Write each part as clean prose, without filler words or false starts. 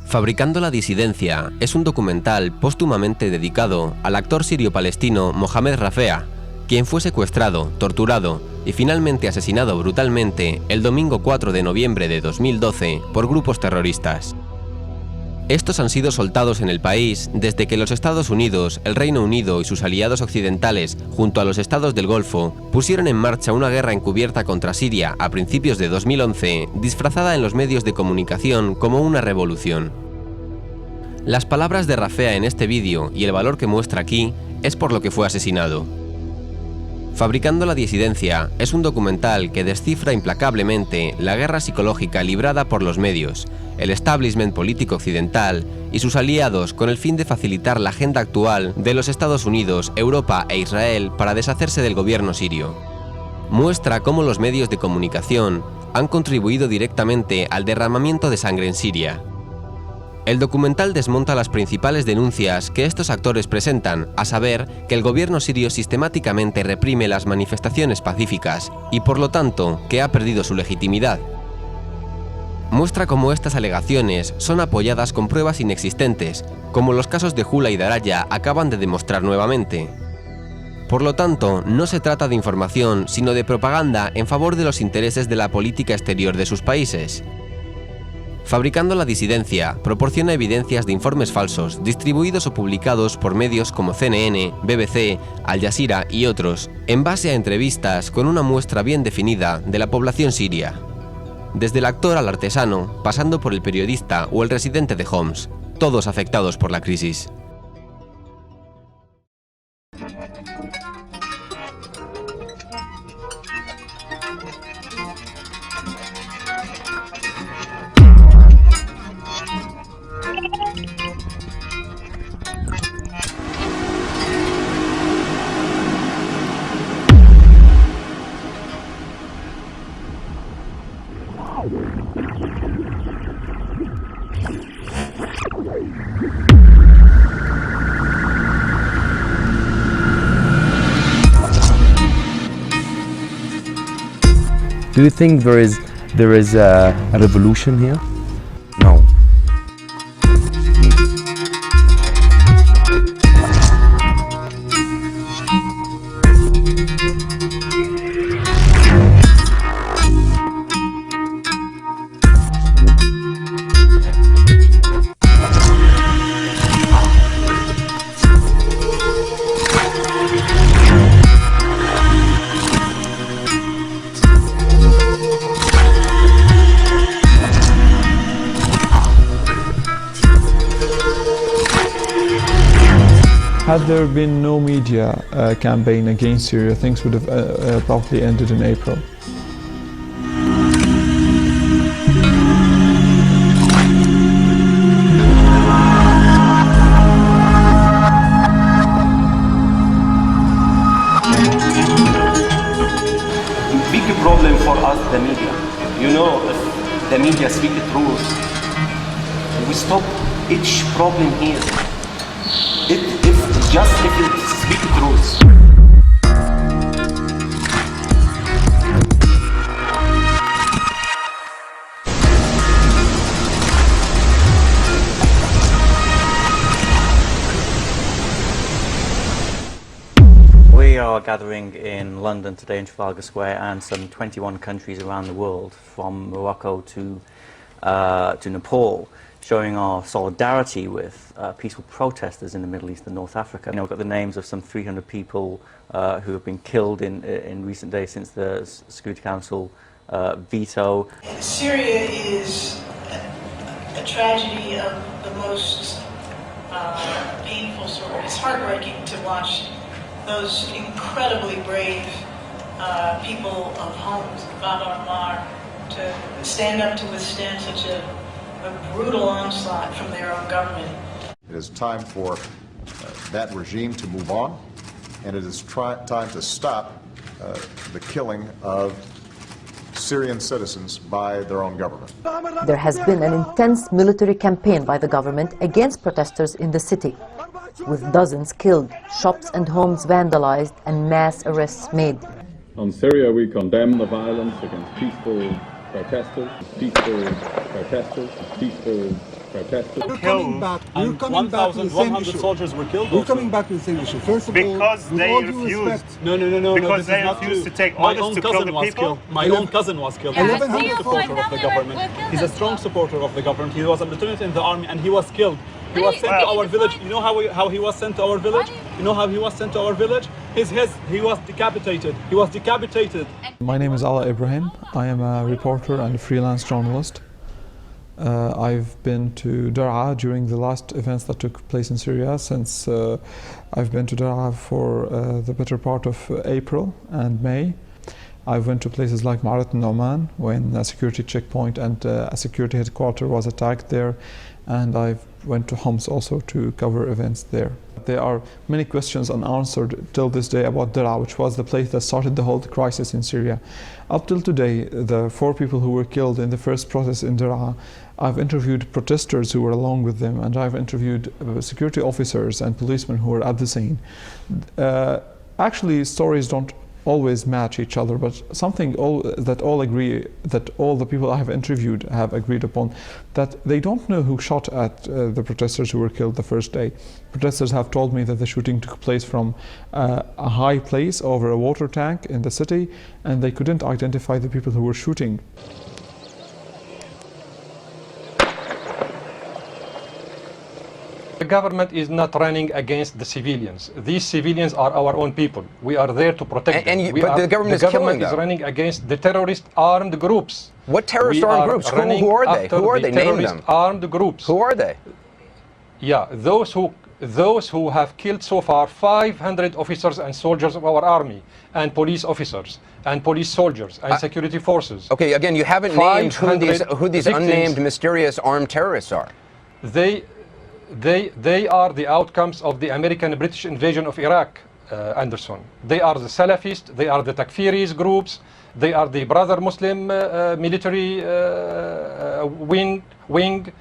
Fabricando la disidencia es un documental póstumamente dedicado al actor sirio-palestino Mohamad Rafea, quien fue secuestrado, torturado y finalmente asesinado brutalmente el domingo 4 de noviembre de 2012 por grupos terroristas. Estos han sido soltados en el país desde que los Estados Unidos, el Reino Unido y sus aliados occidentales, junto a los Estados del Golfo, pusieron en marcha una guerra encubierta contra Siria a principios de 2011, disfrazada en los medios de comunicación como una revolución. Las palabras de Rafea en este vídeo y el valor que muestra aquí es por lo que fue asesinado. Fabricando la disidencia es un documental que descifra implacablemente la guerra psicológica librada por los medios, el establishment político occidental y sus aliados con el fin de facilitar la agenda actual de los Estados Unidos, Europa e Israel para deshacerse del gobierno sirio. Muestra cómo los medios de comunicación han contribuido directamente al derramamiento de sangre en Siria. El documental desmonta las principales denuncias que estos actores presentan, a saber que el gobierno sirio sistemáticamente reprime las manifestaciones pacíficas y por lo tanto que ha perdido su legitimidad. Muestra cómo estas alegaciones son apoyadas con pruebas inexistentes, como los casos de Hula y Daraya acaban de demostrar nuevamente. Por lo tanto, no se trata de información, sino de propaganda en favor de los intereses de la política exterior de sus países. Fabricando la disidencia proporciona evidencias de informes falsos distribuidos o publicados por medios como CNN, BBC, Al Jazeera y otros, en base a entrevistas con una muestra bien definida de la población siria. Desde el actor al artesano, pasando por el periodista o el residente de Homs, todos afectados por la crisis. Do you think there is a revolution here? No. Had there been no media campaign against Syria, things would have probably ended in April. Big problem for us, the media. You know, if the media speak the truth, we stop each problem here. Just if you speak the truth. We are gathering in London today in Trafalgar Square and some 21 countries around the world, from Morocco to Nepal, showing our solidarity with peaceful protesters in the Middle East and North Africa. You know, we've got the names of some 300 people who have been killed in recent days since the Security Council veto. Syria is a tragedy of the most painful sort. It's heartbreaking to watch those incredibly brave people of Homs, Bab al-Mar, to stand up to withstand such a brutal onslaught from their own government. It is time for that regime to move on, and it is time to stop the killing of Syrian citizens by their own government. There has been an intense military campaign by the government against protesters in the city, with dozens killed, shops and homes vandalized, and mass arrests made. On Syria, we condemn the violence against peaceful protesters, peaceful protesters, peaceful protesters. We're coming back. We're coming back to the same issue. soldiers were killed. We're coming back to the same issue. First of Because all, with they all due refused. respect, No. Because this they is not refused true. to take My orders own to kill cousin the was people. killed. My own cousin was killed. Yeah, He's a but strong you, supporter my of the family government. were killed He's a as strong well. supporter of the government. He was a lieutenant in the army and he was killed. He No, was you sent to can't our define- village. You know how he was sent to our village? You know how he was sent to our village? He was decapitated. He was decapitated. My name is Ala Ibrahim. I am a reporter and a freelance journalist. I've been to Daraa during the last events that took place in Syria, since I've been to Daraa for the better part of April and May. I went to places like Marat and Oman when a security checkpoint and a security headquarters was attacked there, and I went to Homs also to cover events there. There are many questions unanswered till this day about Daraa, which was the place that started the whole crisis in Syria. Up till today, the 4 people who were killed in the first protest in Daraa, I've interviewed protesters who were along with them, and I've interviewed security officers and policemen who were at the scene. Actually, stories don't always match each other, but something that all the people I have interviewed have agreed upon, that they don't know who shot at the protesters who were killed the first day. Protesters have told me that the shooting took place from a high place over a water tank in the city, and they couldn't identify the people who were shooting. The government is not running against the civilians. These civilians are our own people. We are there to protect them. But the government is killing them. is running against the terrorist armed groups. What terrorist armed groups? Who are they? Who are they? Name them. Armed groups. Who are they? Yeah, those who have killed so far 500 officers and soldiers of our army, and police officers, and police soldiers, and security forces. Okay, again, you haven't named who these unnamed, mysterious armed terrorists are. They are the outcomes of the American-British invasion of Iraq, Anderson. They are the Salafists, they are the Takfiris groups, they are the Brother Muslim military wing.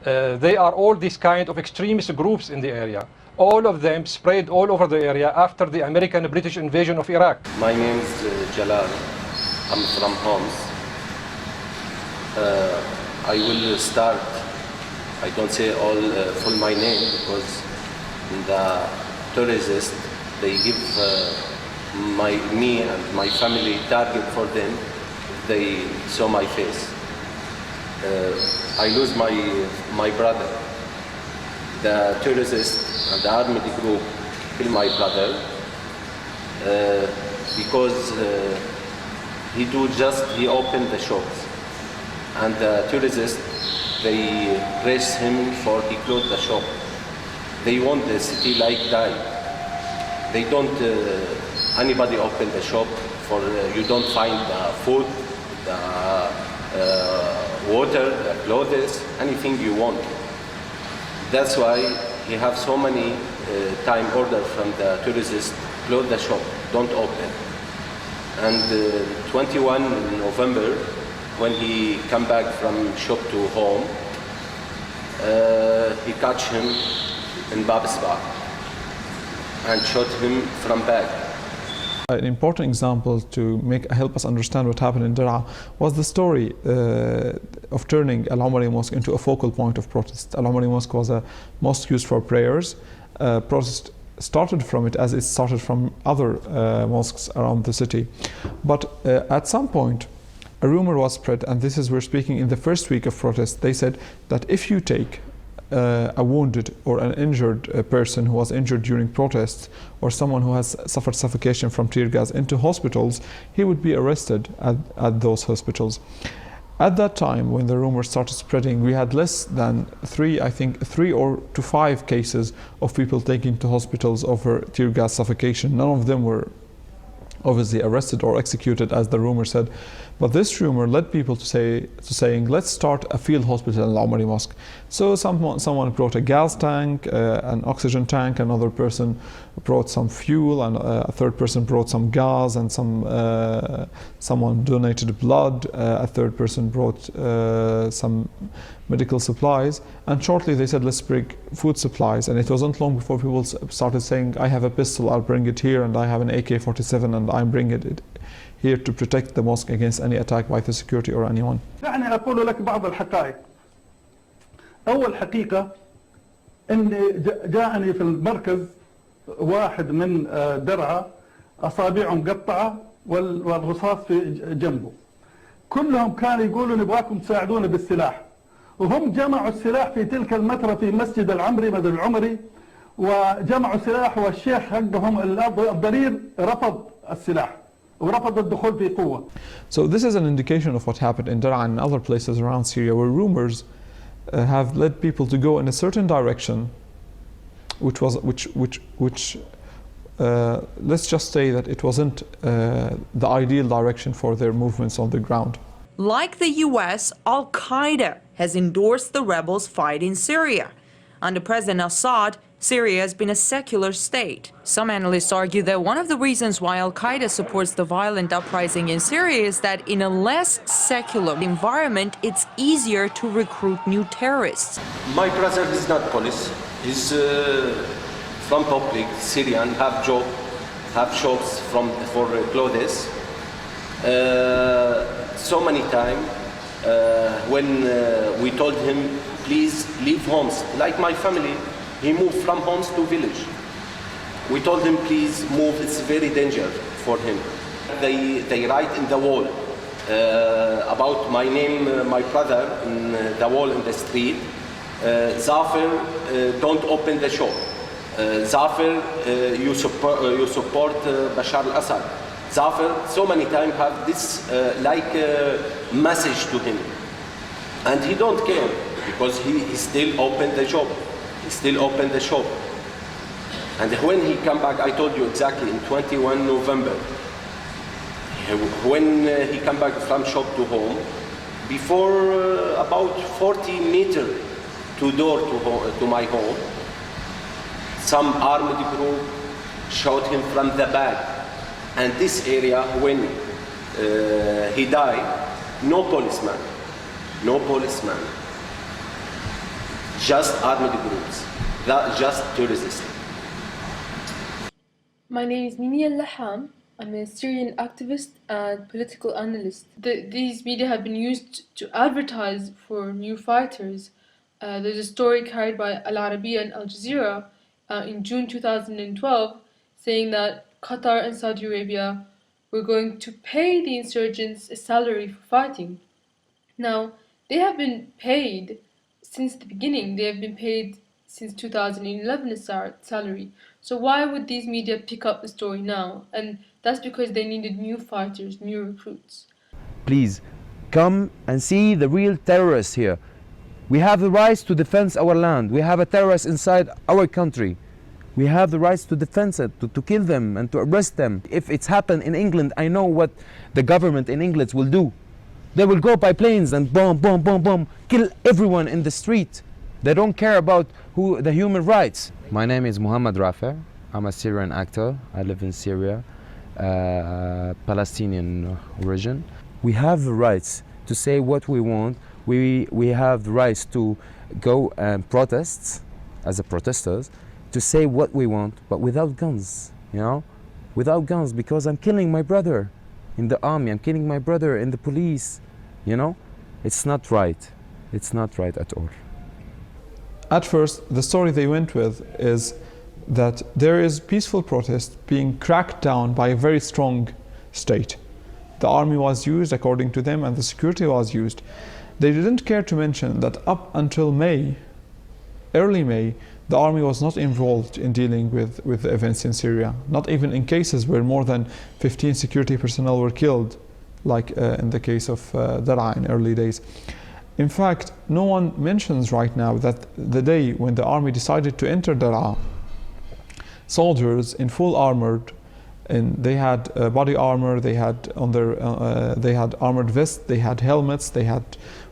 They are all these kind of extremist groups in the area. All of them spread all over the area after the American-British invasion of Iraq. My name is Jalal. I'm from Homs. I will start. I don't say all full my name because the terrorists, they give me and my family target for them if they saw my face. I lose my brother. The terrorists and the armed group kill my brother because he opened the shops, and the terrorists, they press him for he closed the shop. They want the city like die. They don't anybody open the shop for you don't find the food, the water, the clothes, anything you want. That's why he have so many time order from the tourists, close the shop, don't open. And 21 November, when he come back from shop to home, he catch him in Babsba and shot him from back. An important example to help us understand what happened in Daraa was the story of turning Al-Omari Mosque into a focal point of protest. Al-Omari Mosque was a mosque used for prayers. Protest started from it as it started from other mosques around the city. But at some point, a rumor was spread, and this is, we're speaking in the first week of protest. They said that if you take a wounded or an injured person who was injured during protests, or someone who has suffered suffocation from tear gas into hospitals, he would be arrested at those hospitals. At that time, when the rumors started spreading, we had less than three or to five cases of people taken to hospitals over tear gas suffocation. None of them were obviously arrested or executed, as the rumor said. But this rumor led people to saying, let's start a field hospital in Al-Omari Mosque. So someone brought a gas tank, an oxygen tank, another person brought some fuel, and a third person brought some gas, and someone donated blood, a third person brought some medical supplies, and shortly they said, let's bring food supplies. And it wasn't long before people started saying, I have a pistol, I'll bring it here, and I have an AK-47 and I'm bringing it here to protect the mosque against any attack by the security or anyone. دعني أقول لك بعض الحقائق. أول حقيقة إني جاءني في المركز واحد من درعا أصابعه مقطعة والرصاص في جنبه. كلهم كانوا يقولوا نبغاكم تساعدونا بالسلاح، وهم جمعوا السلاح في تلك المترة في مسجد العمري مسجد العمري، وجمعوا سلاح، والشيخ حقهم الضرير رفض السلاح ورفض الدخول في قوة. So this is an indication of what happened in Daraa and other places around Syria, where rumors have led people to go in a certain direction, which let's just say that it wasn't the ideal direction for their movements on the ground. Like the US, Al-Qaeda has endorsed the rebels fighting Syria. Under President Assad, Syria has been a secular state. Some analysts argue that one of the reasons why Al-Qaeda supports the violent uprising in Syria is that in a less secular environment, it's easier to recruit new terrorists. My brother is not police. He's from public, Syrian, have job, have shops for clothes. So many times when we told him, please leave homes, like my family, he moved from homes to village. We told him, please move, it's very dangerous for him. They write in the wall about my name, my brother, in the wall in the street. Zafir, don't open the shop. Zafir, you support Bashar al-Assad. Zafir, so many times have this message to him. And he don't care, because he still opened the shop. He still opened the shop. And when he come back, I told you exactly, in 21 November, when he come back from shop to home, before about 40 meters to door to my home, some armed group shot him from the back. And this area, when he died, no policeman, just armed groups, just terrorists. My name is Mimi Al-Laham. I'm a Syrian activist and political analyst. These media have been used to advertise for new fighters. There's a story carried by Al Arabiya and Al Jazeera in June 2012 saying that Qatar and Saudi Arabia were going to pay the insurgents a salary for fighting. Now, they have been paid since the beginning. They have been paid since 2011 a salary. So why would these media pick up the story now? And that's because they needed new fighters, new recruits. Please, come and see the real terrorists here. We have the rights to defend our land. We have a terrorist inside our country. We have the rights to defend it, to kill them and to arrest them. If it's happened in England, I know what the government in England will do. They will go by planes and bomb, bomb, bomb, bomb, kill everyone in the street. They don't care about the human rights. My name is Mohamad Rafea. I'm a Syrian actor. I live in Syria, Palestinian origin. We have the rights to say what we want. We have the rights to go and protest as a protesters, to say what we want, but without guns, you know? Without guns, because I'm killing my brother in the army, I'm killing my brother in the police, you know? It's not right. It's not right at all. At first, the story they went with is that there is peaceful protest being cracked down by a very strong state. The army was used according to them and the security was used. They didn't care to mention that up until May, early May, the army was not involved in dealing with the events in Syria, not even in cases where more than 15 security personnel were killed, like in the case of Daraa in early days. In fact, no one mentions right now that the day when the army decided to enter Daraa, soldiers in full armored, and they had body armor, they had on their they had armored vests, they had helmets, they had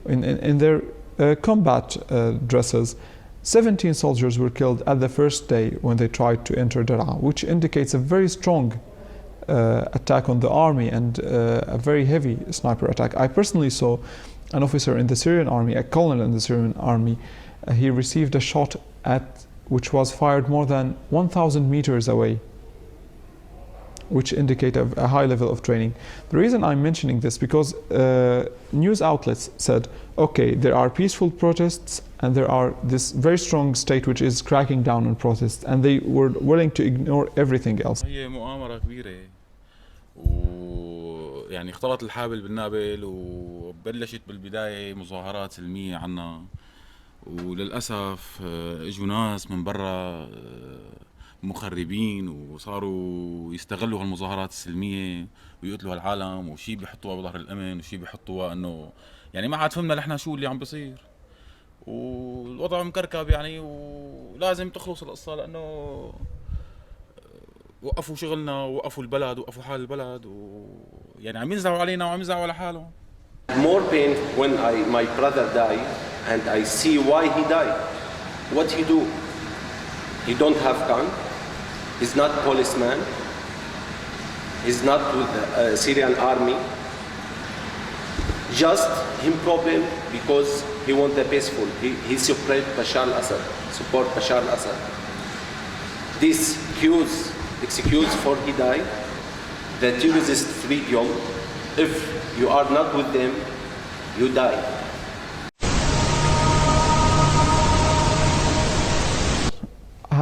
in their combat dresses. 17 soldiers were killed at the first day when they tried to enter Daraa, which indicates a very strong attack on the army and a very heavy sniper attack. I personally saw an officer in the Syrian army, a colonel in the Syrian army. He received a shot which was fired more than 1,000 meters away, which indicate a high level of training. The reason I'm mentioning this because news outlets said, okay, there are peaceful protests And there are this very strong state which is cracking down on protests, and they were willing to ignore everything else. هي مؤامرة كبيرة ويعني اختلط الحابل بالنابل وبلشت بالبداية مظاهرات سلمية عنا وللأسف اجوا ناس من برا مخربين وصاروا يستغلوا هالمظاهرات السلمية ويقتلوا العالم وشي بيحطوها بظهر الأمن وشي بيحطوها إنه يعني ما عاد فهمنا نحن شو اللي عم بيصير والوضع مكركب يعني ولازم تخلص القصة لأنه وقفوا شغلنا ووقفوا البلد ووقفوا حال البلد ويعني عم ينزعوا علينا وعم ينزعوا على حالهم. More pain when my brother died and I see why he died. What he do? He don't have gun. He's not policeman. He's not with the Syrian army. Just him problem because he want the peaceful. He support Bashar al-Assad. This excuse for he died. The terrorist freedom. If you are not with them, you die.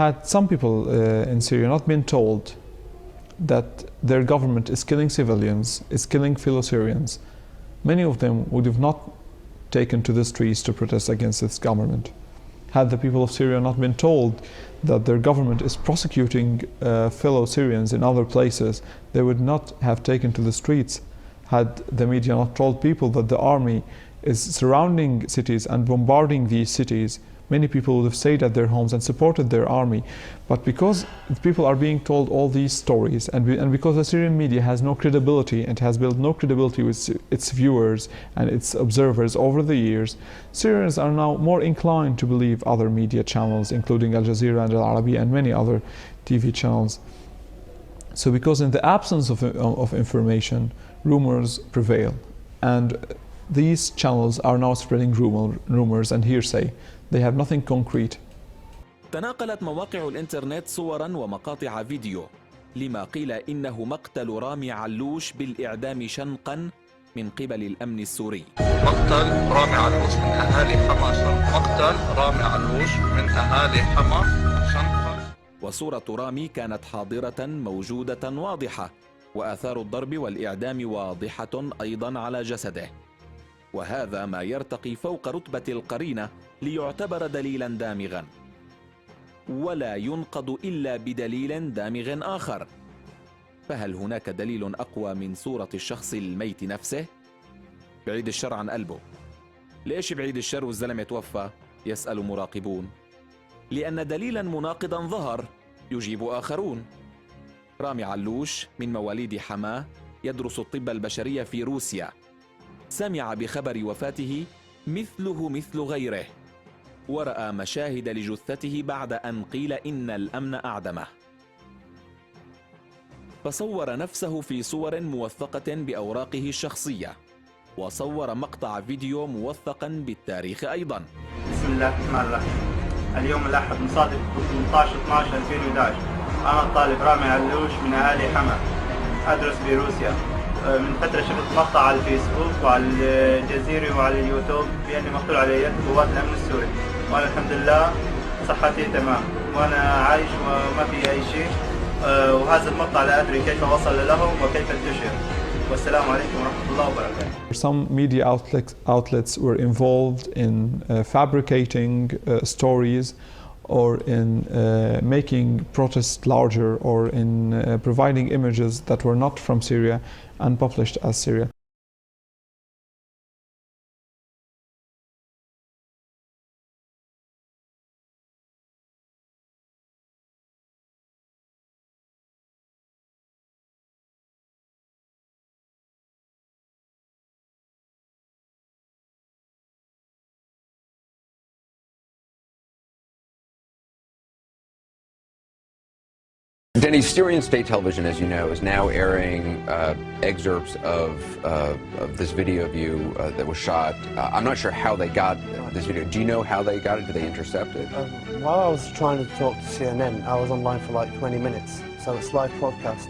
Had some people in Syria not been told that their government is killing civilians, is killing fellow Syrians, many of them would have not taken to the streets to protest against this government. Had the people of Syria not been told that their government is prosecuting fellow Syrians in other places, they would not have taken to the streets. Had the media not told people that the army is surrounding cities and bombarding these cities, many people would have stayed at their homes and supported their army. But because people are being told all these stories, and because the Syrian media has no credibility and has built no credibility with its viewers and its observers over the years, Syrians are now more inclined to believe other media channels, including Al Jazeera and Al Arabiya and many other TV channels. So because in the absence of information, rumors prevail. And these channels are now spreading rumors and hearsay. They have nothing concrete. تناقلت مواقع الإنترنت صوراً ومقاطع فيديو لما قيل إنه مقتل رامي علوش بالإعدام شنقاً من قبل الأمن السوري. مقتل رامي علوش من أهالي حما مقتل رامي علوش من أهالي حما شنقاً. وصورة رامي كانت حاضرة موجودة واضحة، وآثار الضرب والإعدام واضحة أيضاً على جسده. وهذا ما يرتقي فوق رتبة القرينة ليعتبر دليلاً دامغاً، ولا ينقض إلا بدليل دامغ آخر. فهل هناك دليل أقوى من صورة الشخص الميت نفسه؟ بعيد الشر عن قلبه. ليش بعيد الشر والزلمة توفى؟ يسأل مراقبون. لأن دليلاً مناقضاً ظهر، يجيب آخرون. رامي علوش من مواليد حماه يدرس الطب البشري في روسيا. سمع بخبر وفاته مثله مثل غيره، ورأى مشاهد لجثته بعد أن قيل إن الأمن أعدمه. فصور نفسه في صور موثقة بأوراقه الشخصية، وصور مقطع فيديو موثقا بالتاريخ أيضا. بسم الله الرحمن الرحيم. اليوم الأحد مصادف 18/12/2011. أنا الطالب رامي علوش من أهالي حما، أدرس بروسيا. من فترة شفت مقطع على الفيسبوك وعلى الجزيرة وعلى اليوتيوب بأني مقتول على يد قوات الأمن السوري، وأنا الحمد لله صحتي تمام وأنا عايش وما في أي شيء. وهذا المقطع لا أدري كيف وصل لهم وكيف انتشر. والسلام عليكم ورحمة الله وبركاته. Some media outlets were involved in fabricating stories or in making protests larger or in providing images that were not from Syria and published as Syria. Denny, Syrian state television, as you know, is now airing excerpts of this video of you that was shot. I'm not sure how they got this video. Do you know how they got it? Did they intercept it? While I was trying to talk to CNN, I was online for like 20 minutes, so it's live broadcast.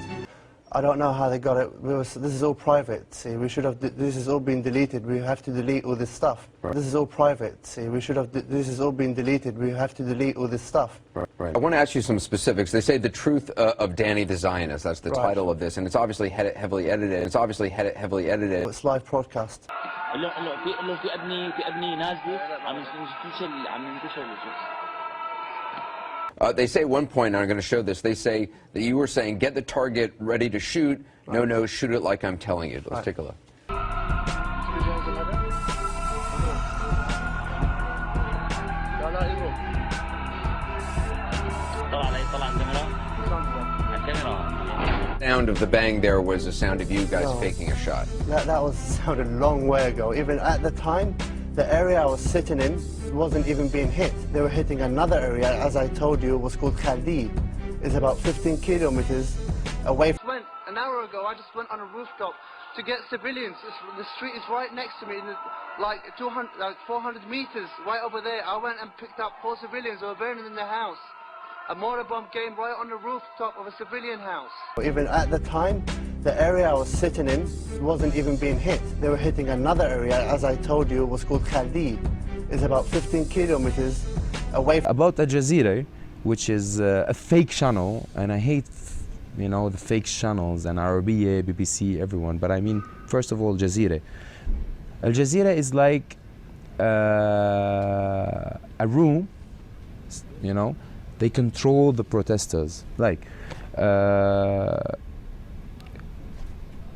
I don't know how they got it. This is all private. See, we should have. This has all been deleted. We have to delete all this stuff. Right. This is all private. See, we should have. This has all been deleted. We have to delete all this stuff. Right. I want to ask you some specifics. They say the truth of Danny the Zionist. That's the title of this, and it's obviously heavily edited. It's live broadcast. They say at one point, and I'm going to show this, they say that you were saying, get the target ready to shoot. Right. No, shoot it like I'm telling you. Let's take a look. The sound of the bang there was the sound of you guys faking a shot. That was sounded a long way ago. Even at the time, the area I was sitting in wasn't even being hit. They were hitting another area, as I told you, it was called Khaldi. It's about 15 kilometers away from... An hour ago, I just went on a rooftop to get civilians. The street is right next to me, like 400 meters right over there. I went and picked up 4 civilians who were burning in the house. A mortar bomb came right on the rooftop of a civilian house. Even at the time, the area I was sitting in wasn't even being hit. They were hitting another area, as I told you, it was called Khaldi. It's about 15 kilometers away from... About Al Jazeera, which is a fake channel, and I hate, you know, the fake channels, and Arabiya, BBC, everyone, but I mean, first of all, Al Jazeera. Al Jazeera is like a room, you know, they control the protesters. Like,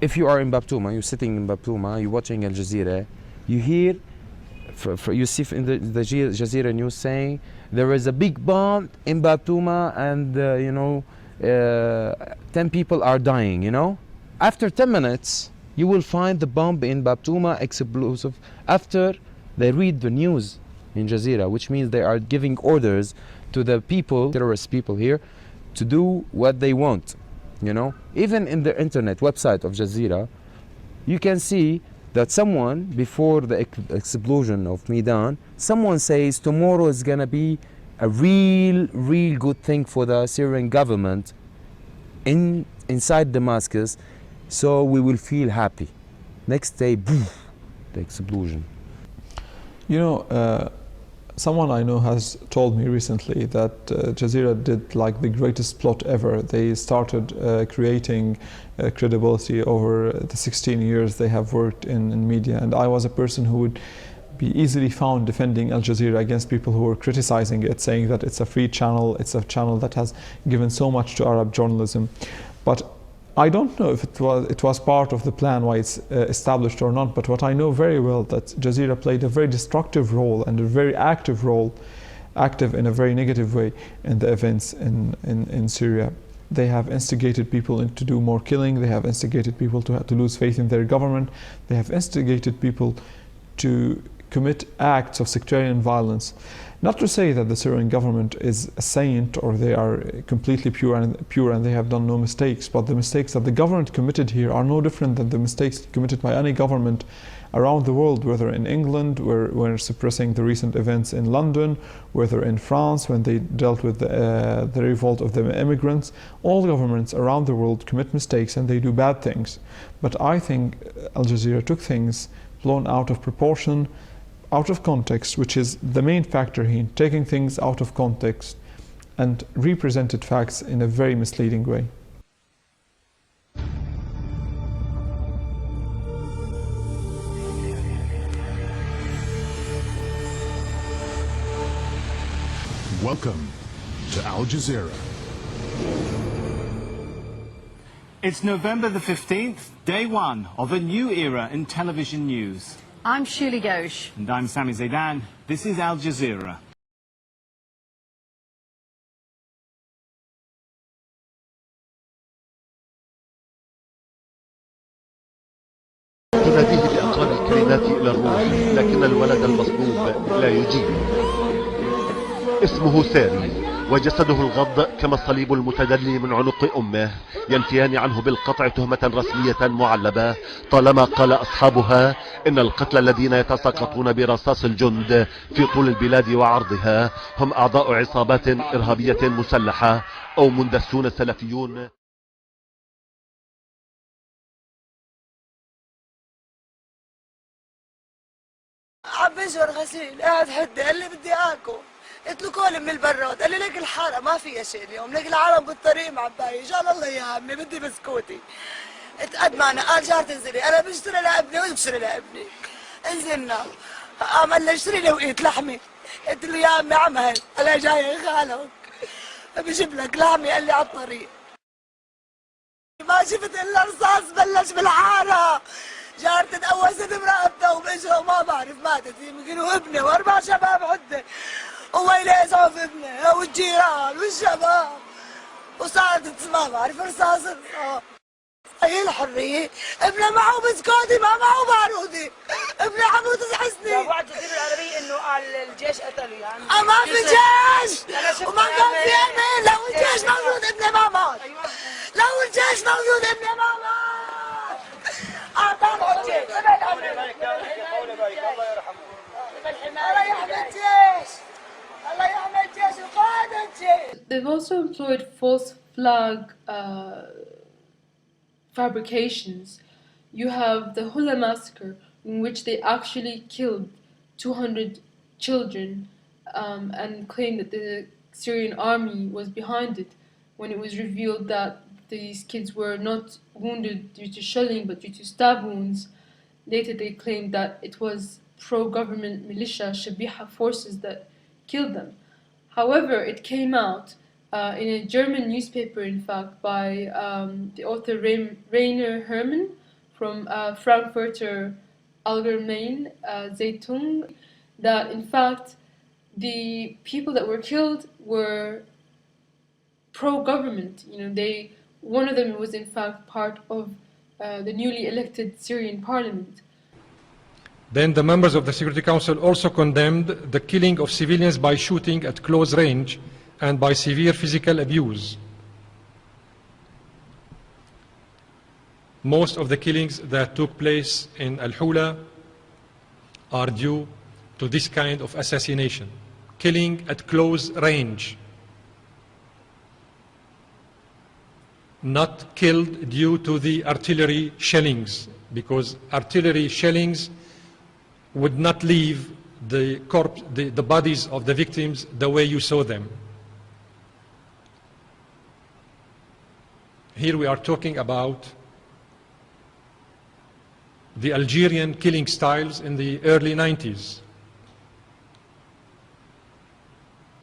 if you are in Babtuma, you're sitting in Babtuma, you're watching Al Jazeera, you hear, you see in the Jazeera news saying, there is a big bomb in Babtuma and, you know, 10 people are dying, you know? After 10 minutes, you will find the bomb in Babtuma explosive after they read the news in Jazeera, which means they are giving orders to the people, terrorist people here, to do what they want, you know? Even in the internet website of Jazeera, you can see that someone, before the explosion of Maidan, someone says tomorrow is gonna be a real good thing for the Syrian government inside Damascus, so we will feel happy. Next day, boom, the explosion. You know, someone I know has told me recently that Jazeera did like the greatest plot ever. They started creating credibility over the 16 years they have worked in media, and I was a person who would be easily found defending Al Jazeera against people who were criticizing it, saying that it's a free channel, it's a channel that has given so much to Arab journalism. But I don't know if it was part of the plan why it's established or not, but what I know very well that Jazeera played a very destructive role and a very active role, active in a very negative way in the events in Syria. They have instigated people to do more killing, they have instigated people to lose faith in their government, they have instigated people to commit acts of sectarian violence. Not to say that the Syrian government is a saint or they are completely pure and they have done no mistakes, but the mistakes that the government committed here are no different than the mistakes committed by any government around the world, whether in England, where we're suppressing the recent events in London, whether in France, when they dealt with the revolt of the immigrants. All governments around the world commit mistakes and they do bad things. But I think Al Jazeera took things blown out of proportion, out of context, which is the main factor here, taking things out of context and represented facts in a very misleading way. Welcome to Al Jazeera. It's November the 15th, day one of a new era in television news. I'm Shuli Ghosh. And I'm Sami Zaidan. This is Al Jazeera. تناديه بأقرب الكلمات إلى الروح، لكن الولد المصلوب لا يجيب. اسمه ساري وجسده الغض كما الصليب المتدلي من عنق أمه، ينفيان عنه بالقطع تهمة رسمية معلبة، طالما قال أصحابها إن القتلى الذين يتساقطون برصاص الجند في طول البلاد وعرضها هم أعضاء عصابات إرهابية مسلحة أو مندسون سلفيون. عم بنشر غسيل قاعد حدي قال لي بدي اكل. قلت له كل من البراد. قال لي لك الحاره ما فيها شيء اليوم، لك العالم بالطريق معبايه. ان شاء الله يا عمي بدي بسكوتي. قلت قد ما انا قال جارتي انزلي، انا بشتري لابني وبشتري لابني. انزلنا قام قال لي اشتري لي وقيت لحمه. قلت له يا عمي عمل، انا جاي خالك بجيب لك لحمه. قال لي على الطريق. ما شفت الا رصاص بلش بالحاره. جارتي تقوست برقبتها وباجرها وما بعرف ماتت يمكن وابني واربع شباب عده وويلي اسعف ابني والجيران والشباب وصارت ما بعرف رصاص. هي الحريه. ابني معه بسكوتي ما معه بارودي. ابني حمود 9 سنين. ابو عبد الجليل العربي انه قال الجيش قتله يعني. ما في جيش وما كان في امن. لو الجيش موجود ابني ما مات. لو الجيش موجود ابني ما مات. طلعوا الجيش. ابعد عني. الله يحمي الجيش. الله يحمي الجيش وقائد الجيش. They've also employed false flag fabrications. You have the Hula massacre, in which they actually killed 200 children and claimed that the Syrian army was behind it, when it was revealed that these kids were not wounded due to shelling but due to stab wounds. Later they claimed that it was pro-government militia Shabiha forces that killed them. However, it came out in a German newspaper, in fact, by the author Rainer Hermann from Frankfurter Allgemeine Zeitung, that in fact the people that were killed were pro-government. You know, one of them was in fact part of the newly elected Syrian parliament. Then the members of the Security Council also condemned the killing of civilians by shooting at close range and by severe physical abuse. Most of the killings that took place in Al-Hula are due to this kind of assassination, killing at close range, not killed due to the artillery shellings, because artillery shellings would not leave the bodies of the victims the way you saw them. Here we are talking about the Algerian killing styles in the early 90s.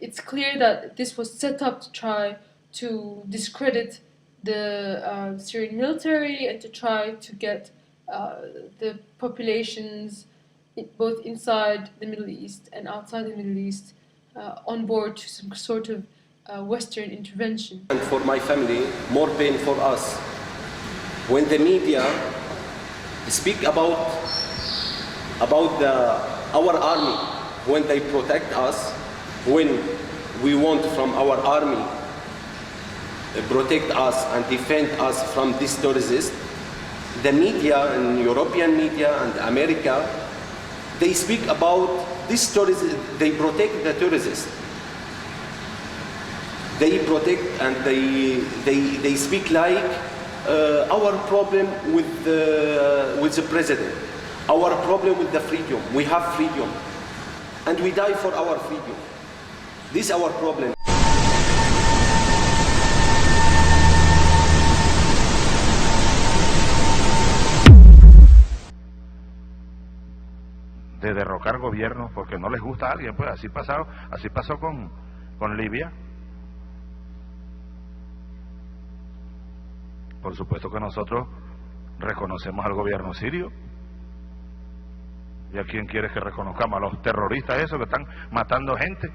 It's clear that this was set up to try to discredit the Syrian military and to try to get the populations both inside the Middle East and outside the Middle East on board to some sort of Western intervention. And for my family, more pain for us. When the media speak about our army, when they protect us, when we want from our army protect us and defend us from these terrorists, the media and European media and America, they speak about this terrorists, they protect the terrorists. They protect and they speak like our problem with the president, our problem with the freedom. We have freedom, and we die for our freedom. This is our problem. De derrocar gobiernos porque no les gusta a alguien, pues así pasó con Libia. Por supuesto que nosotros reconocemos al gobierno sirio. ¿Y a quién quieres que reconozcamos? A los terroristas esos que están matando gente,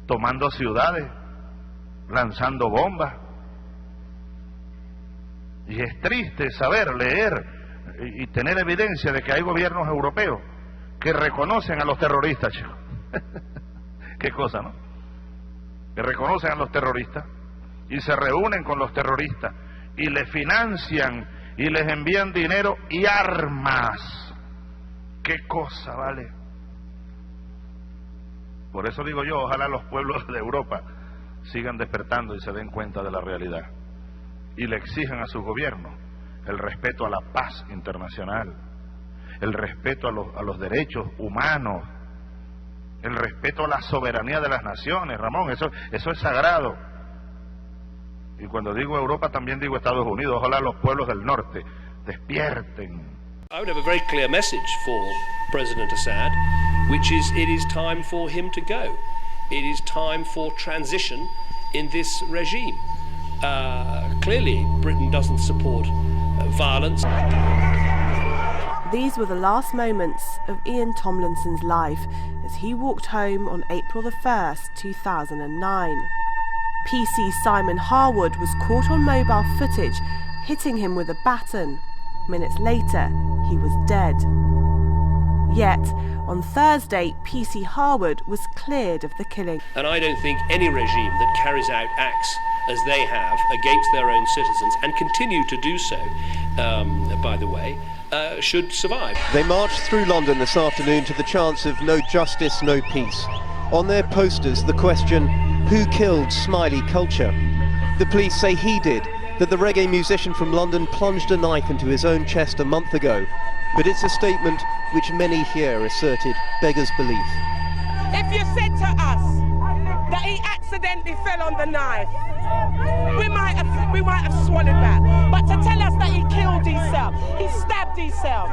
tomando ciudades, lanzando bombas. Y es triste saber, leer y tener evidencia de que hay gobiernos europeos que reconocen a los terroristas, chicos. Qué cosa, ¿no? Que reconocen a los terroristas y se reúnen con los terroristas y les financian y les envían dinero y armas. Qué cosa, ¿vale? Por eso digo yo, ojalá los pueblos de Europa sigan despertando y se den cuenta de la realidad y le exijan a sus gobiernos el respeto a la paz internacional, el respeto a los derechos humanos, el respeto a la soberanía de las naciones, Ramón, eso es sagrado. Y cuando digo Europa también digo Estados Unidos. Ojalá los pueblos del norte despierten. I would have a very clear message for President Assad, which is it is time for him to go. It is time for transition in this regime. Clearly, Britain doesn't support violence. These were the last moments of Ian Tomlinson's life as he walked home on April the 1st, 2009. PC Simon Harwood was caught on mobile footage hitting him with a baton. Minutes later, he was dead. Yet, on Thursday, PC Harwood was cleared of the killing. And I don't think any regime that carries out acts as they have against their own citizens, and continue to do so, by the way, should survive. They marched through London this afternoon to the chants of no justice, no peace. On their posters, the question, who killed Smiley Culture? The police say he did, that the reggae musician from London plunged a knife into his own chest a month ago. But it's a statement which many here asserted beggars belief. If you said to us that he accidentally fell on the knife, we might have swallowed that. But to tell us that he killed himself, he stabbed himself,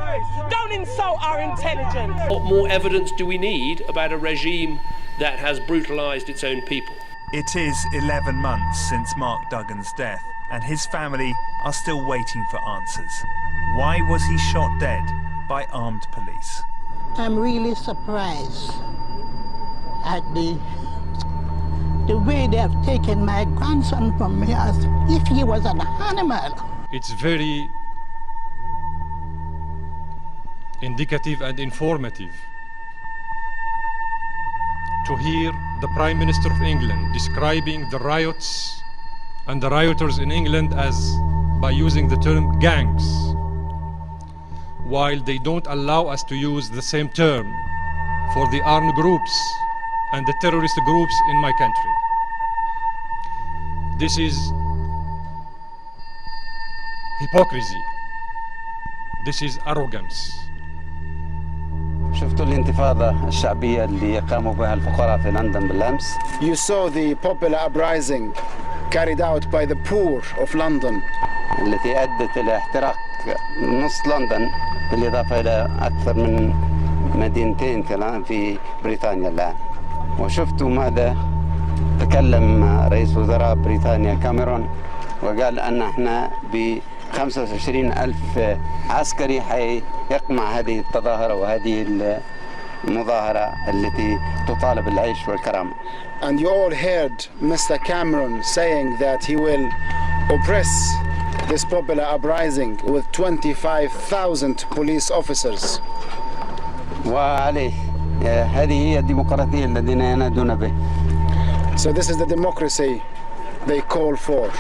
don't insult our intelligence. What more evidence do we need about a regime that has brutalised its own people? It is 11 months since Mark Duggan's death, and his family are still waiting for answers. Why was he shot dead by armed police? I'm really surprised at the way they have taken my grandson from me as if he was an animal. It's very indicative and informative to hear the Prime Minister of England describing the riots and the rioters in England as by using the term gangs, while they don't allow us to use the same term for the armed groups and the terrorist groups in my country. This is hypocrisy. This is arrogance. شفتوا الانتفاضة الشعبية اللي قاموا بها الفقراء في لندن بالأمس. You saw the popular uprising carried out by the poor of London. التي أدت إلى احتراق نصف لندن بالإضافة إلى أكثر من مدينتين في بريطانيا الآن. وشفتوا ماذا تكلم رئيس وزراء بريطانيا كاميرون وقال أن احنا ب25,000 عسكري حيقمع هذه التظاهرة وهذه المظاهرة التي تطالب العيش والكرامة. And you all heard Mr. Cameron saying that he will oppress this popular uprising with 25,000 police officers. وعليه هذه هي الديمقراطية الذين ينادون به. So this is the democracy they call for.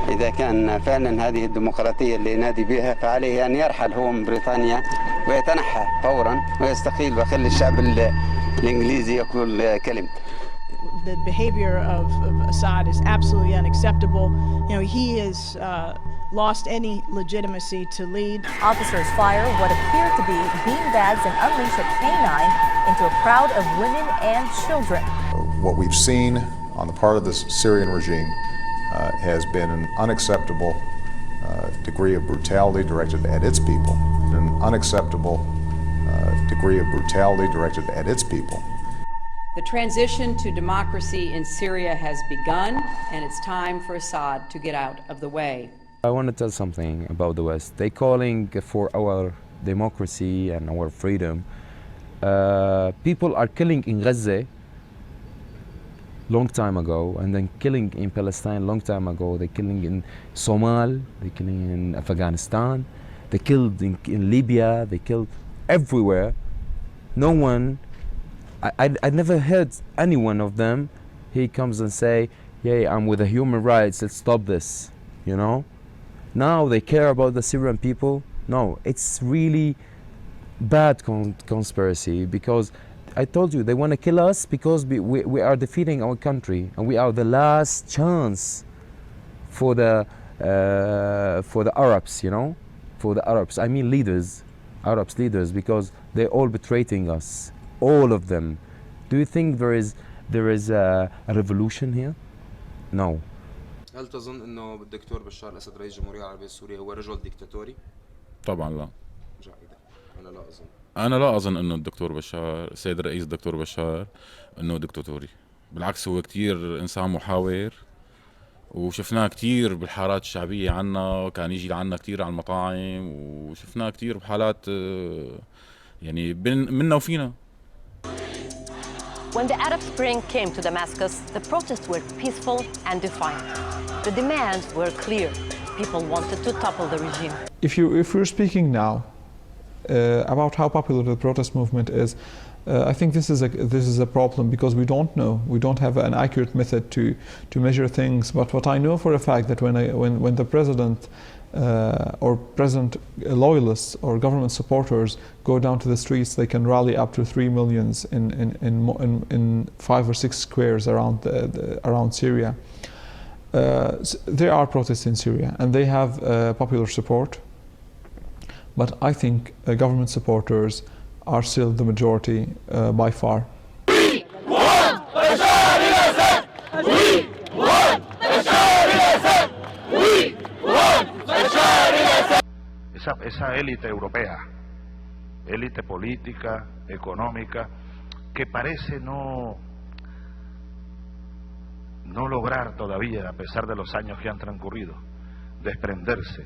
إذا كان فعلا هذه الديمقراطية اللي ينادي بها فعليه أن يرحل هو من بريطانيا ويتنحى فورا ويستقيل ويخلي الشعب الإنجليزي يقول كلمته. The behavior of Assad is absolutely unacceptable. You know, he has lost any legitimacy to lead. Officers fire what appear to be beanbags and unleash a canine into a crowd of women and children. What we've seen on the part of this Syrian regime has been an unacceptable degree of brutality directed at its people, an unacceptable degree of brutality directed at its people. The transition to democracy in Syria has begun, and it's time for Assad to get out of the way. I want to tell something about the West. They're calling for our democracy and our freedom. People are killing in Gaza long time ago, and then killing in Palestine long time ago. They're killing in Somal, they're killing in Afghanistan, they killed in Libya, they killed everywhere. No one, I never heard any one of them, he comes and say, yeah, I'm with the human rights, let's stop this, you know? Now they care about the Syrian people. No, it's really bad conspiracy, because I told you, they want to kill us because we are defeating our country, and we are the last chance for the Arabs, you know, for the Arabs. I mean leaders. Arab leaders, because they're all betraying us, all of them. Do you think there is a revolution here? No. هل تظن انه الدكتور بشار الاسد رئيس الجمهورية العربية السورية هو رجل ديكتاتوري؟ طبعا لا. جيدة. أنا لا أظن إنه الدكتور بشار، السيد الرئيس الدكتور بشار إنه دكتاتوري. بالعكس هو كتير إنسان محاور، وشفناه كتير بالحارات الشعبية عنا، كان يجي لعنا كتير على المطاعم، وشفناه كتير بحالات يعني منا وفينا. When the Arab Spring came to Damascus, the protests were peaceful and defiant. The demands were clear. People wanted to topple the regime. If we're speaking now about how popular the protest movement is, I think this is a problem, because we don't know. We don't have an accurate method to measure things. But what I know for a fact that when the president or president loyalists or government supporters go down to the streets, they can rally up to 3 million in 5 or 6 squares around Syria. There are protests in Syria, and they have popular support. But I think government supporters are still the majority by far. We want Bashar al-Assad! We want Bashar al-Assad! We want Bashar al-Assad! Esa élite europea, élite política, económica, que parece no lograr todavía, a pesar de los años que han transcurrido, desprenderse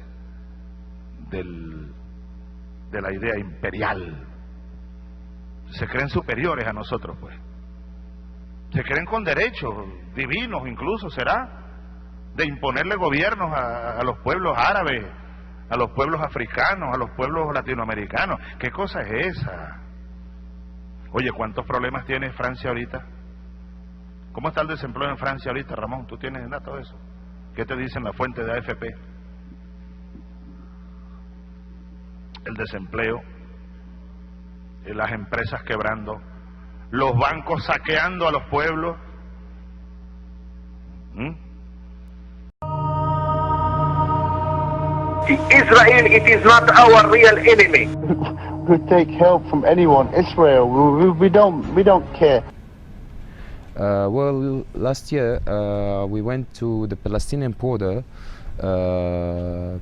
de la idea imperial. Se creen superiores a nosotros, pues. Se creen con derechos divinos, incluso, ¿será? De imponerle gobiernos a los pueblos árabes, a los pueblos africanos, a los pueblos latinoamericanos. ¿Qué cosa es esa? Oye, ¿cuántos problemas tiene Francia ahorita? ¿Cómo está el desempleo en Francia ahorita, Ramón? ¿Tú tienes datos de eso? ¿Qué te dicen la fuente de AFP? El desempleo, las empresas quebrando, los bancos saqueando a los pueblos. Israel, it is not our real enemy. We take help from anyone. Israel, we don't care. Well, last year we went to the Palestinian border.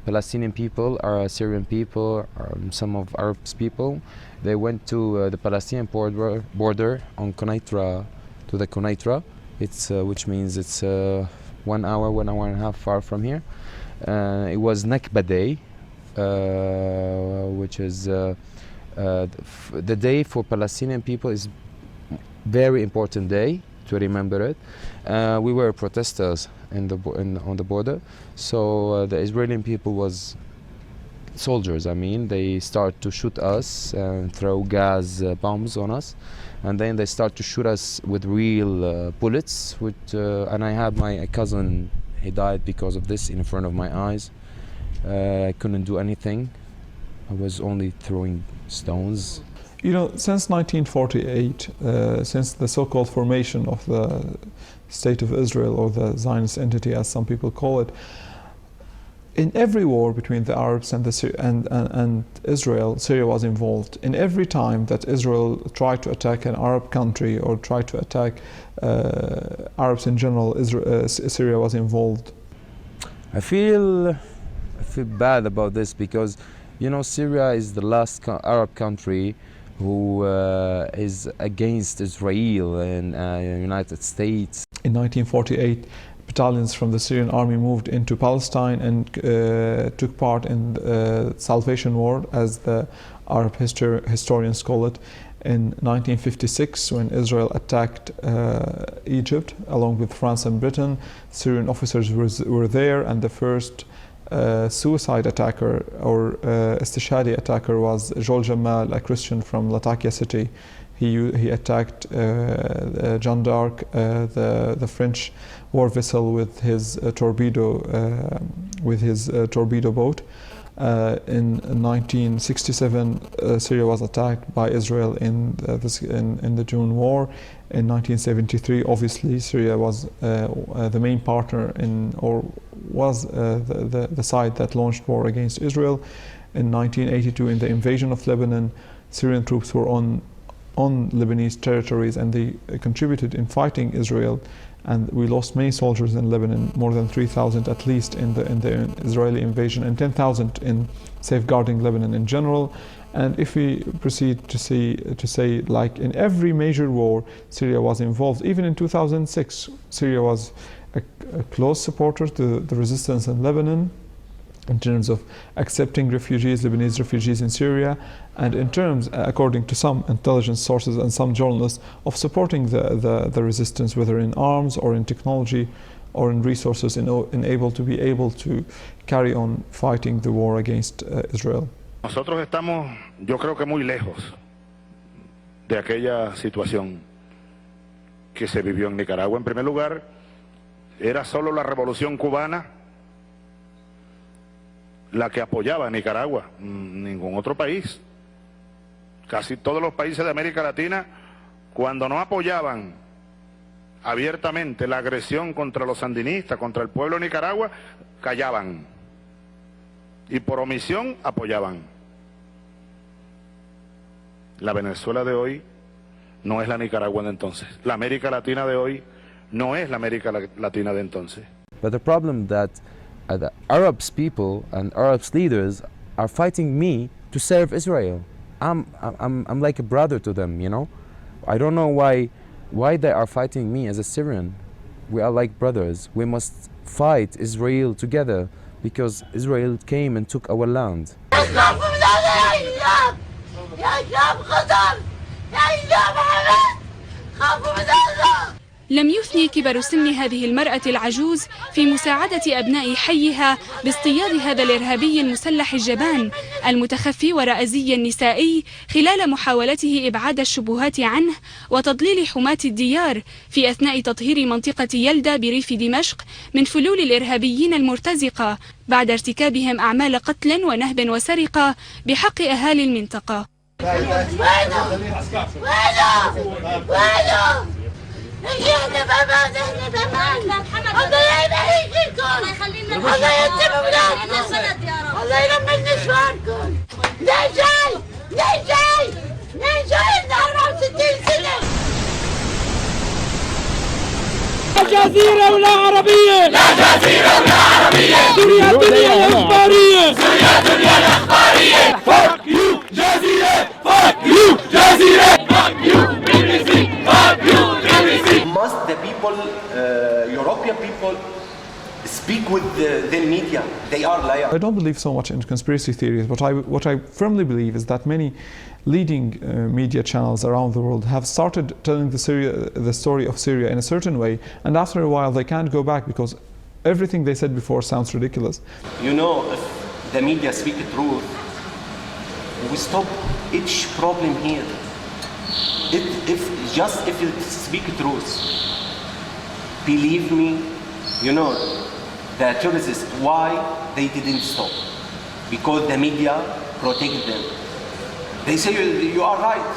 Palestinian people, Syrian people, some of Arab people. They went to the Palestinian border on Konaitra, to the Konaitra. It's which means it's 1 hour and a half far from here. It was Nakba Day, which is the day for Palestinian people is very important day to remember it. We were protesters on the border, so the Israeli people was soldiers. I mean, they start to shoot us and throw gas bombs on us, and then they start to shoot us with real bullets. And I had my cousin. He died because of this in front of my eyes. I couldn't do anything. I was only throwing stones. You know, since 1948, since the so-called formation of the State of Israel, or the Zionist entity as some people call it, in every war between the Arabs and Israel, Syria was involved. In every time that Israel tried to attack an Arab country or tried to attack Arabs in general, Syria was involved. I feel bad about this because, you know, Syria is the last Arab country who is against Israel and United States. In 1948, battalions from the Syrian army moved into Palestine and took part in the Salvation War, as the Arab historians call it. In 1956, when Israel attacked Egypt along with France and Britain, Syrian officers were there, and the first suicide attacker or istishhadi attacker was Joel Jamal, a Christian from Latakia city. He attacked Jeanne d'Arc, the French war vessel, with his torpedo boat. In 1967, Syria was attacked by Israel in the June War. In 1973, obviously, Syria was the main partner was the side that launched war against Israel. In 1982, in the invasion of Lebanon, Syrian troops were on Lebanese territories, and they contributed in fighting Israel. And we lost many soldiers in Lebanon, more than 3,000 at least in the Israeli invasion, and 10,000 in safeguarding Lebanon in general. And if we proceed to say, like in every major war, Syria was involved. Even in 2006, Syria was a close supporter to the resistance in Lebanon, in terms of accepting refugees, Lebanese refugees in Syria, and in terms, according to some intelligence sources and some journalists, of supporting the resistance, whether in arms or in technology or in resources, be able to carry on fighting the war against Israel. Nosotros estamos, yo creo que muy lejos de aquella situación que se vivió en Nicaragua. En primer lugar, era solo la revolución cubana la que apoyaba a Nicaragua, ningún otro país. Casi todos los países de América Latina, cuando no apoyaban abiertamente la agresión contra los sandinistas, contra el pueblo de Nicaragua, callaban. Y por omisión apoyaban. La Venezuela de hoy no es la Nicaragua de entonces. La América Latina de hoy no es la América Latina de entonces. But the problem that the Arabs people and Arabs leaders are fighting me to serve Israel. I'm like a brother to them, you know. I don't know why they are fighting me as a Syrian. We are like brothers. We must fight Israel together because Israel came and took our land. لم يثني كبر سن هذه المرأة العجوز في مساعدة أبناء حيها باصطياد هذا الإرهابي المسلح الجبان المتخفي وراء زي النسائي خلال محاولته إبعاد الشبهات عنه وتضليل حماة الديار في أثناء تطهير منطقة يلدا بريف دمشق من فلول الإرهابيين المرتزقة بعد ارتكابهم أعمال قتل ونهب وسرقة بحق أهالي المنطقة. احنا بابا احنا بابا الله يبارك لكم الله يتم بلادكم الله يلم نسوانكم ليه جاي 64 سنة لا جزيرة ولا عربية لا جزيرة ولا عربية سوريا الدنيا الإخبارية سوريا الدنيا الإخبارية fuck you جزيرة fuck you جزيرة fuck you BBC fuck you BBC. Must the people, European people, speak with the media? They are liars. I don't believe so much in conspiracy theories, but what I firmly believe is that many leading media channels around the world have started telling the story of Syria in a certain way, and after a while they can't go back because everything they said before sounds ridiculous. You know, if the media speak the truth, we stop each problem here. If you speak the truth, believe me, you know, the terrorists, why they didn't stop? Because the media protected them. They say, you are right,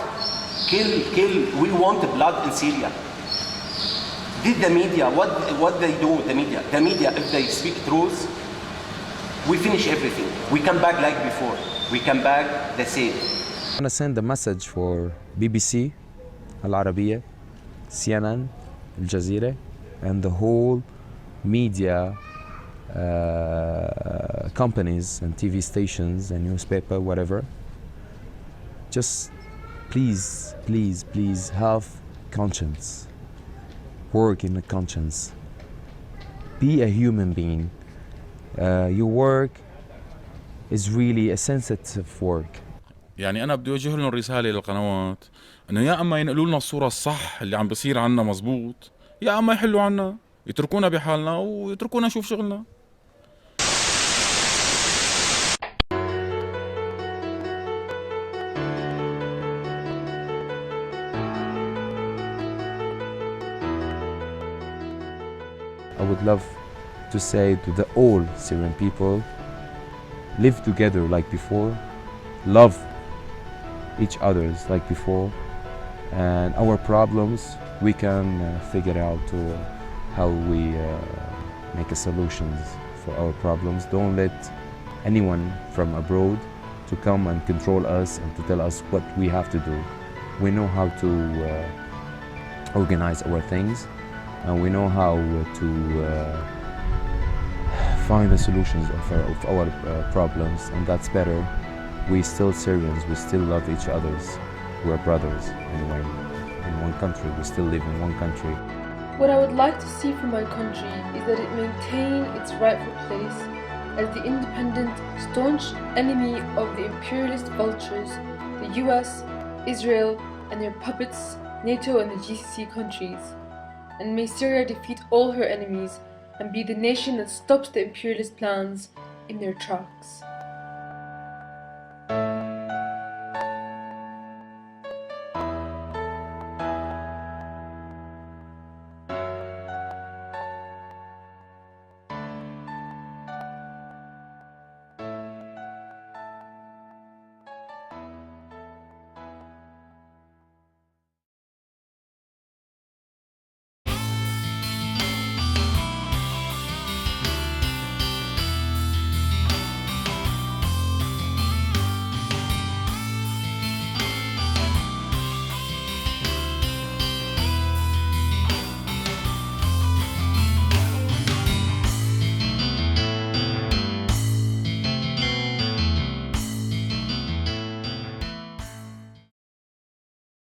kill, we want blood in Syria. Did the media, what they do, the media, if they speak truth, we finish everything. We come back like before. We come back the same. I want to send a message for BBC, Al Arabiya, CNN, Al Jazeera, and the whole media companies and TV stations and newspaper, whatever. Just please, please, please have conscience. Work in the conscience. Be a human being. Your work is really a sensitive work. يعني أنا بدي أوجه لهم رسالة للقنوات إنه يا أما ينقلوا لنا الصورة الصح اللي عم بصير عنا مزبوط، يا أما يحلوا عنا، يتركونا بحالنا ويتركونا نشوف شغلنا. I would love to say to the all Syrian people, live together like before, love each others like before, and our problems we can figure out how we make a solutions for our problems. Don't let anyone from abroad to come and control us and to tell us what we have to do. We know how to organize our things, and we know how to find the solutions of our problems, and that's better. We still Syrians, we still love each other. We're brothers anyway, in one country, we still live in one country. What I would like to see from my country is that it maintain its rightful place as the independent, staunch enemy of the imperialist vultures, the US, Israel, and their puppets, NATO and the GCC countries. And may Syria defeat all her enemies and be the nation that stops the imperialist plans in their tracks.